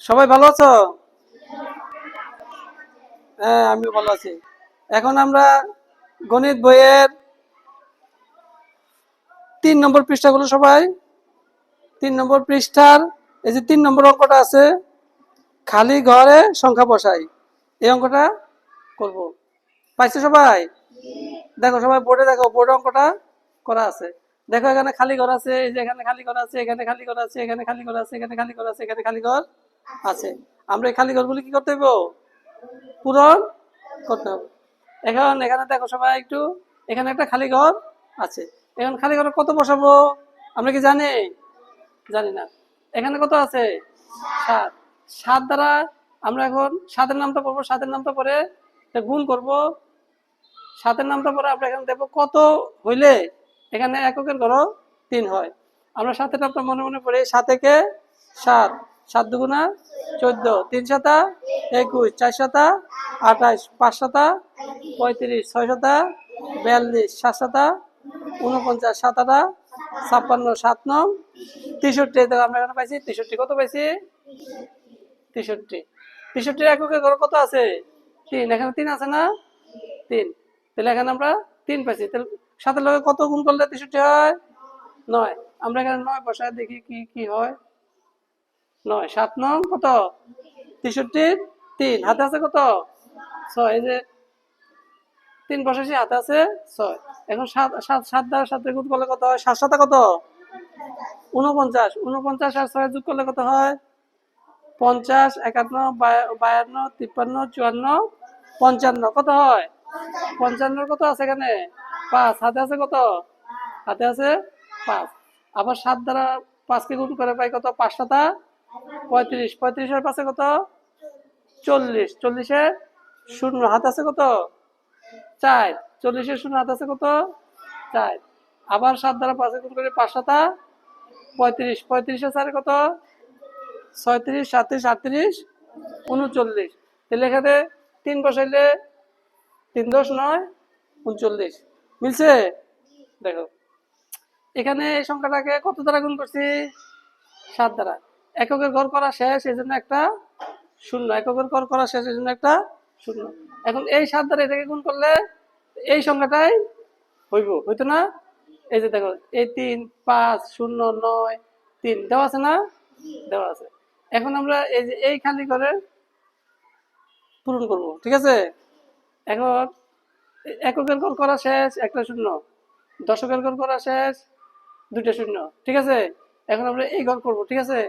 সবাই ভালো আছো? হ্যাঁ, আমিও ভালো আছি। এখন আমরা গণিত বইয়ের 3 নম্বর পৃষ্ঠাগুলো সবাই 3 নম্বর পৃষ্ঠার এই যে 3 নম্বর অঙ্কটা আছে, খালি ঘরে সংখ্যা বসাই, এই অঙ্কটা করব। পাইছো সবাই? দেখো সবাই বোর্ডে, দেখো বোর্ডে অঙ্কটা করা আছে। দেখো এখানে খালি ঘর আছে, এই যে এখানে খালি ঘর আছে, এখানে খালি ঘর আছে, এখানে খালি ঘর আছে, এখানে খালি ঘর আছে, এখানে খালি ঘর আছে। আমরা এই খালি ঘরগুলি কি করতে হবে? পূরণ করতে হবে। এখন এখানে দেখো সবাই একটু, এখানে একটা খালি ঘর আছে। এখন খালি ঘরে কত বসাবো আমরা কি জানি? জানি না। এখানে কত আছে? 7। 7 দ্বারা আমরা এখন 7-এর নামটা পড়বো, 7-এর নামটা পরে গুণ করব। 7-এর নামটা পরে আমরা এখানে দেখবো কত হইলে এখানে এককের ঘর 3 হয়। আমরা 7-এর নামটা মনে মনে পড়ি। 7 একে 7, 7 দুগুণা 14, 3 7 21, 4 7 28, 5 7 35, 6 7 42, 7 7 49, 7 8 56, 7 9 63। দেখো আমরা এখানে পাইছি 63। কত পাইছি? 63। 63 এককের ঘর কত আছে? 3। এখানে 3 আছে না? 3। তাহলে এখানে আমরা 3 পাইছি। তাহলে 7-এর লগে কত গুণ করলে 63 হয়? 9। আমরা এখানে 9 বসায় দেখি কি কি হয়। 9 7 9 কত? 63। 3 হাতে আছে কত? 6। এই যে 3 বসাইছি, হাতে আছে 6। এখন 7 7 7 দ্বারা 7 গুণ করলে কত হয়? 7 7 কত? 49। 49 আর 6 যোগ করলে কত হয়? 50, 51, 52, 53, 54, 55। কত হয়? 55 কত আছে এখানে? 5। হাতে আছে কত? হাতে আছে 5। আবার 7 দ্বারা 5 কে গুণ করে পাই কত? 5 7 35। 35 এর পাশে কত? 40। 40 এর শূন্য হাত আছে কত? 4। 40 এর শূন্য হাত আছে কত? 4। আবার 7 দ্বারা 5 গুণ করে 5 7 35। 35 এর 4 কত? 36, 37, 38, 39। তাহলে এখানে 3 বসাইলে 3 10 9 39। মিলছে? দেখো এখানে এই সংখ্যাটাকে কত দ্বারা গুণ করছি? 7 দ্বারা। এককের ঘর করা শেষ, এই জন্য একটা শূন্য। এককের ঘর করা শেষ, এই জন্য একটা শূন্য। এখন এই 7 দ্বারা এটাকে গুণ করলে এই সংখ্যাটাই হইব, হইতো না? এই যে দেখো, এই 3 5 0 9 3 দেওয়া আছে না? দেওয়া আছে। এখন আমরা এই যে এই খালি ঘরে পূরণ করব, ঠিক আছে? এখন এককের ঘর করা শেষ, একটা শূন্য। দশকের ঘর করা শেষ, 2টা শূন্য, ঠিক আছে? এখন আমরা এই ঘর করব, ঠিক আছে?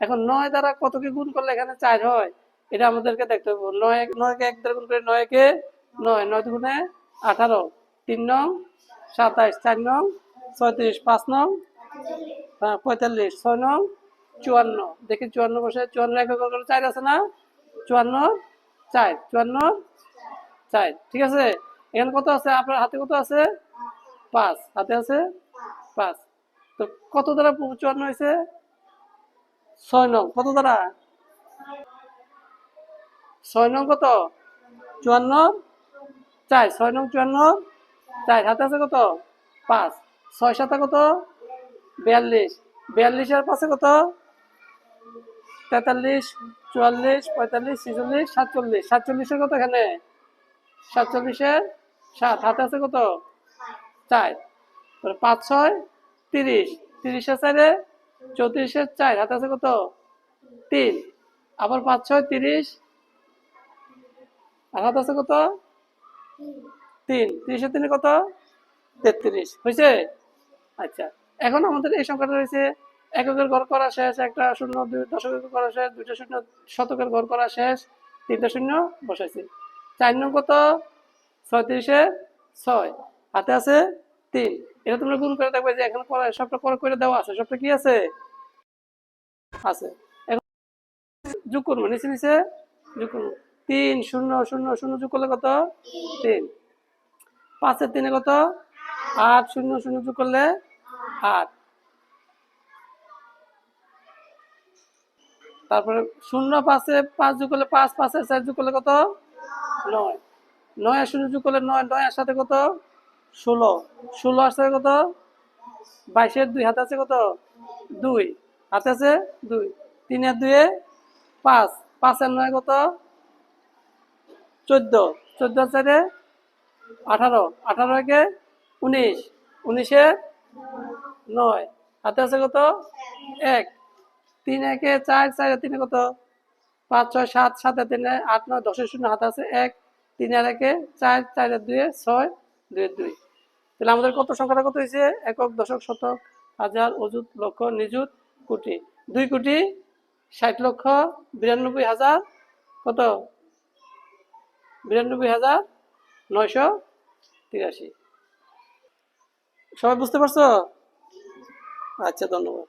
এখন 9 দ্বারা কতকে গুণ করলে এখানে 4 হয়, এটা আমাদেরকে দেখতে হবে। 9 9 কে 1 দ্বারা গুণ করে 9 কে 9, 9 দুগুণে 18, 3 নং 27, 4 নং 36, 5 নং 45, 6 নং 54। দেখি 54 বসে, 54 একক করে 4 আছে না? 54 4, 54 4, ঠিক আছে? এখানে কত আছে? আপনার হাতে কত আছে? 5। হাতে আছে 5। তো কত দ্বারা 54 হয়েছে? 6 নং। কত দ্বারা? 6 নং কত? 54 4। 6 নং 54 4। হাতে আছে কত? 5। 6 7 কত? 42। 42 এর পাশে কত? 43, 44, 45, 46, 47। 47 এর কত এখানে? 47 এর 7। হাতে আছে কত? 4। 5 6 30। 30 এর 4 34 এর 4। হাতে আছে কত? 3। আবার 5 6 30 আর হাতে আছে কত? 3। 30 এর 3 কত? 33। হয়েছে? আচ্ছা, এখন আমাদের এই সংখ্যাটা রয়েছে এককের ঘর করা শেষ, একটা শূন্য। 2 দশকের ঘর করা শেষ, 2টা শূন্য। শতকের ঘর করা শেষ, 3টা শূন্য বসাইছি। 4 নং কত? 36 এর 6। হাতে আছে 3। এটা তোমরা গুণ করে দেখবে যে এখানে করা সবটা করে দেওয়া আছে। সবটা কি আছে? আছে। এখন যোগ করবো, নিচে নিচে যোগ করবো। 3 0 0 0 যোগ করলে কত? 3। 5 এর 3 কত? 8 0 0 যোগ করলে 8। তারপরে 0 5 এ 5 যোগ করলে 5, 5 এর 4 যোগ করলে কত? 9। 9 আর 0 যোগ করলে 9, 9 এর সাথে কত? 16। 16 আর সাথে কত? 22 এর 2। হাতে আছে কত? 2। হাতে আছে 2। 3 এর 2 এ 5, 5 আর 9 কত? 14, 14 চারে 18, 18 একে 19, 19 এ 9, হাতে আছে কত? 1, 3 একে 4, 4 এ 3 কত? 5, 6, 7, 7 এ 3, 8, 9, 10 এর শূন্য হাতে আছে 1, 3 আর 1 4, 4 এর 2, 6, 2 এর 2। তাহলে আমাদের কত সংখ্যাটা কত হয়েছে? একক, দশক, শতক, হাজার, অযুত, লক্ষ, নিযুত, কোটি। 2,60,92,000 কত? 92,983। সবাই বুঝতে পারছো? আচ্ছা, ধন্যবাদ।